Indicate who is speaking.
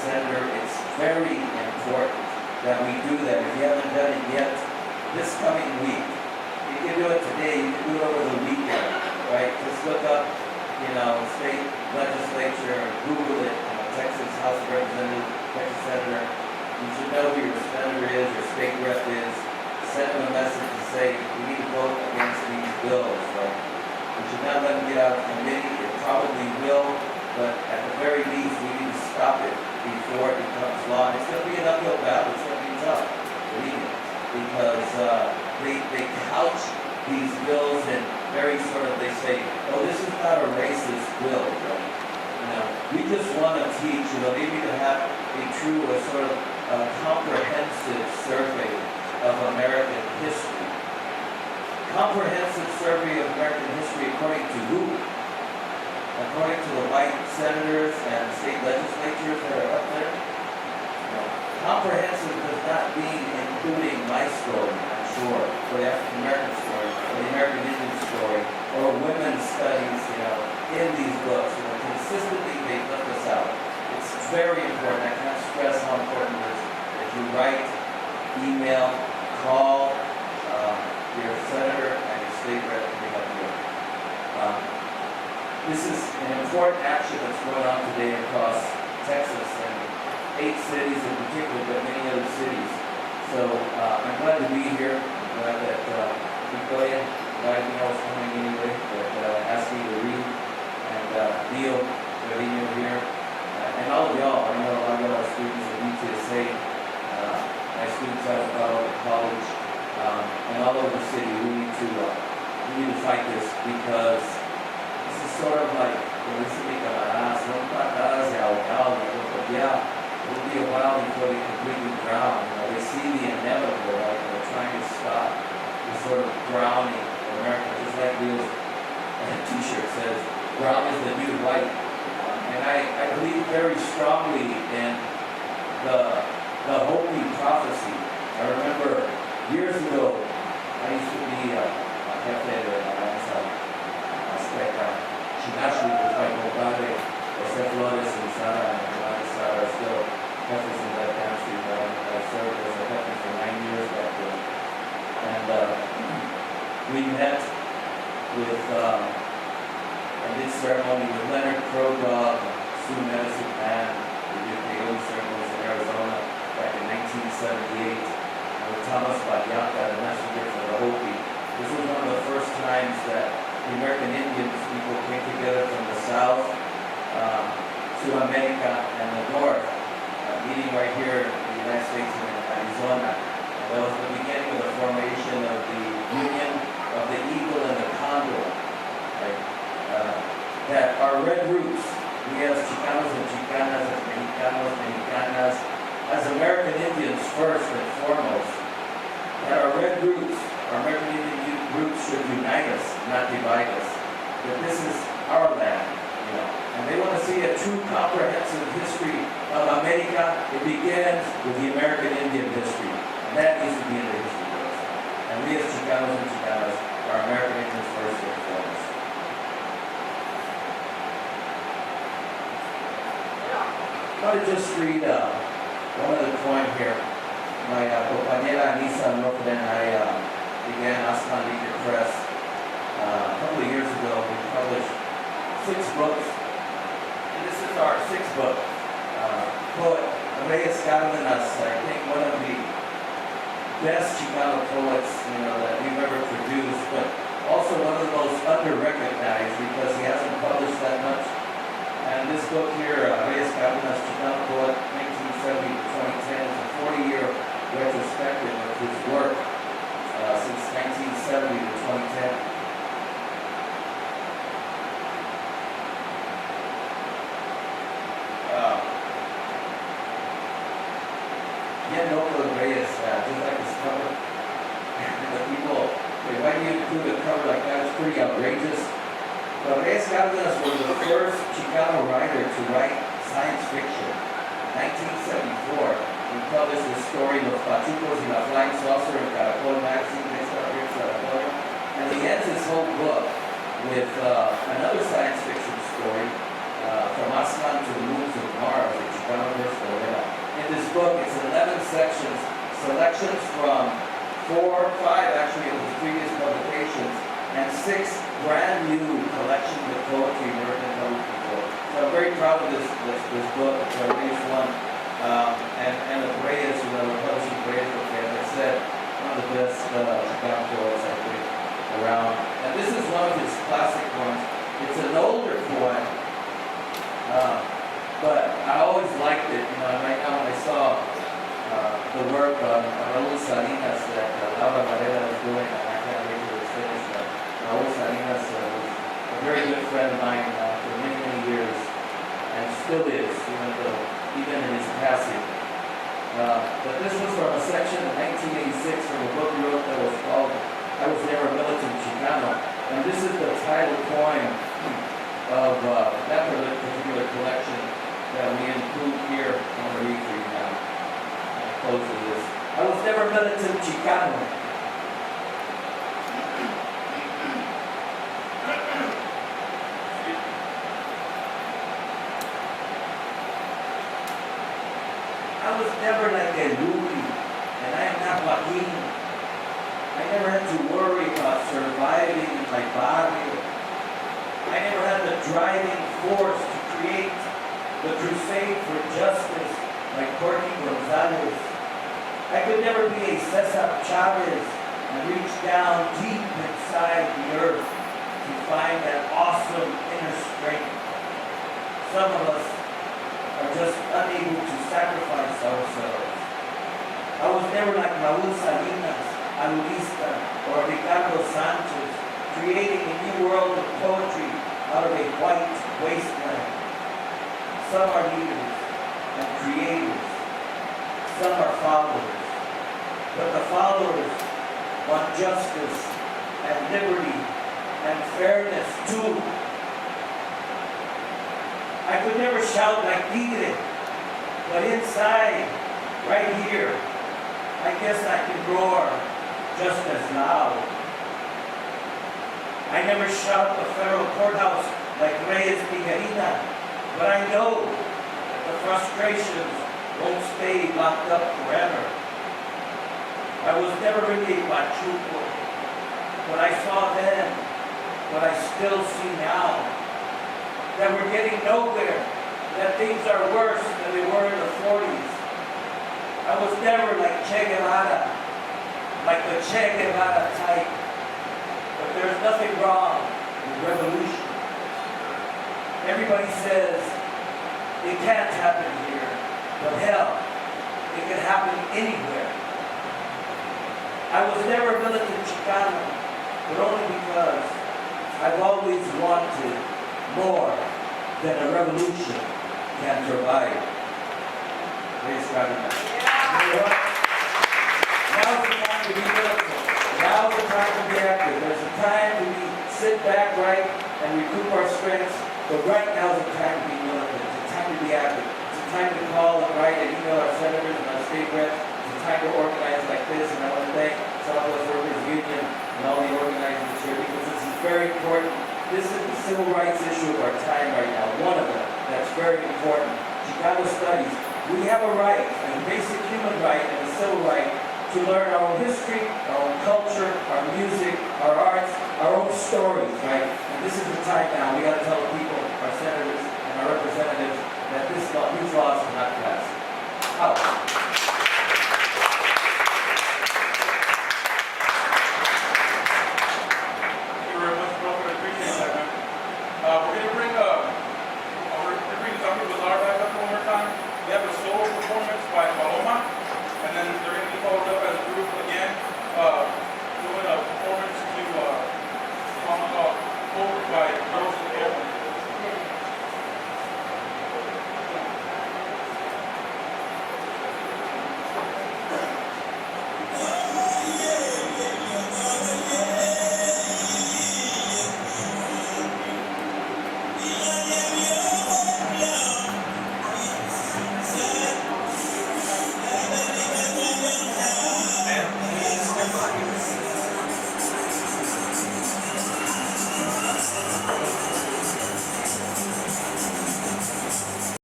Speaker 1: Senator. It's very important that we do that. If you haven't done it yet, this coming week, you can do it today, you can do it over the weekend, right? Just look up, state legislature, Google it, Texas House of Representatives, Texas Senator. You should know who your senator is, your state rep is. Send them a message to say, we need to vote against these bills, right? We should not let them get out of committee. It probably will, but at the very least, we need to stop it before it becomes law. And it's going to be an uphill battle. It's going to be tough, believe me, because they couch these bills in very they say, oh, this is not a racist bill, right? We just want to teach, maybe to have a true, comprehensive survey of American history. Comprehensive survey of American history according to who? According to the white senators and state legislatures that are up there? Comprehensive does not mean including my story, I'm sure, or the African American story, or the American Indian story, or women's studies, in these books. Consistently they put this out. It's very important. I can't stress how important it is that you write, email, call your senator and your state rep to bring up here. This is an important action that's going on today across Texas and 8 cities in particular, but many other cities. So I'm glad to be here. I'm glad that Victoria invited me. I was coming anyway, but asked me to read. And Neil, Trevino here, and all of y'all. I know a lot of y'all are students at UTSA. My students out of college, and all over the city. We need to fight this because this is sort of like, yeah, it will be a while before they completely drown. They see the inevitable, right? They're trying to stop this sort of drowning of America, just like Neil's t-shirt says, brown is the new white. And I believe very strongly in the Hopi prophecy. I remember years ago, I used to be a jefe de la danza azteca. Chinashi was my compadre, Jose Flores and Sara are still jefes in that dance group. I served as a jefe for 9 years back then. And we met with, I did ceremony with Leonard Krogov, Sioux Medicine Band. We did peyote ceremonies in Arizona back in 1978. And with Thomas Badyaka, the messenger for the Hopi. This was one of the first times that the American Indians people came together from the south, Sudamerica, and the north, meeting right here in the United States in Arizona. And that was the beginning of the formation of the Union of the Eagle and the Condor. Right? That our red roots, we as Chicanos and Chicanas, as Mexicanos, Mexicanas, as American Indians first and foremost, that our red roots, our American Indian roots should unite us, not divide us. That this is our land, And they want to see a true comprehensive history of America. It begins with the American Indian history. And that needs to be in the history books. And we as Chicanos and Chicanas are American Indians first and foremost. I want to just read one other poem here. My compañera Anissa Northland and I began Aslan Leader Press a couple of years ago. We published 6 books. And this is our 6th book. Poet Reyes Cárdenas, I think one of the best Chicano poets that we've ever produced, but also one of the most under-recognized because he hasn't published that much. And this book here, Reyes Cárdenas, Chicano Poet, 1970 to 2010, is a 40-year retrospective of his work since 1970 to 2010. Notebook Reyes, just like his cover. The people, why do you include a cover like that? It's pretty outrageous. But Reyes Cárdenas was the first Chicano writer to write science fiction. 1974, he published the story Los Pachucos y la Flying Saucer in Caracol magazine, based on Rick Saratoga. And he ends his whole book with another science fiction story, From Aslan to the Moons of Mars, the Chicano verse selections from 4, 5 actually of his previous publications, and 6 brand new collections of poetry written and published before. So I'm very proud of this book. It's our latest one. And the Reyes, we're publishing Reyes book, as I said, one of the best Chicano poets I think around. And this is one of his classic ones. It's an older poem, but I always liked it. And right now when I saw the work on Raul Salinas that Laura Varela is doing, and I can't wait till it's finished. Raul Salinas was a very good friend of mine for many, many years, and still is, even in his passing. But this was from a section in 1986 from a book he wrote that was called I Was Never a Militant Chicano. And this is the title poem of that particular collection that we include here. I'm going to read for you now. Close to this. I was never a militant Chicano. I was never like a Louis, and I am not Joaquin. I never had to worry about surviving in my barrio. I never had the driving force to create the crusade for justice like Corky Gonzalez. I could never be a Cesar Chavez and reach down deep inside the earth to find that awesome inner strength. Some of us are just unable to sacrifice ourselves. I was never like Raul Salinas, Alurista, or Ricardo Sanchez, creating a new world of poetry out of a white wasteland. Some are leaders and creators. Some are followers. But the followers want justice and liberty and fairness too. I could never shout like Tigre, but inside, right here, I guess I can roar just as loud. I never shout the federal courthouse like Reyes Tijerina, but I know that the frustrations won't stay locked up forever. I was never really a Pachuco, but I saw then what I still see now. That we're getting nowhere, that things are worse than they were in the 40s. I was never like Che Guevara, like the Che Guevara type. But there's nothing wrong with revolution. Everybody says it can't happen here, but hell, it can happen anywhere. I was never a militant Chicano, but only because I've always wanted more than a revolution can provide. Praise God. You know what? Now's the time to be militant. Now's the time to be active. There's a time to sit back, right, and recoup our strengths. But right now is the time to be militant. It's a time to be active. It's a time to call and write and email our senators and our state reps. It's a time to organize like this. And I want to thank Southwest Workers Union and all the organizers here because this is very important. This is the civil rights issue of our time right now, one of them that's very important. Chicano studies. We have a right, a basic human right and a civil right to learn our own history, our own culture, our music, our arts, our own stories, right? And this is the time now. We got to tell the people, our senators and our representatives, that these laws are not passed. Out.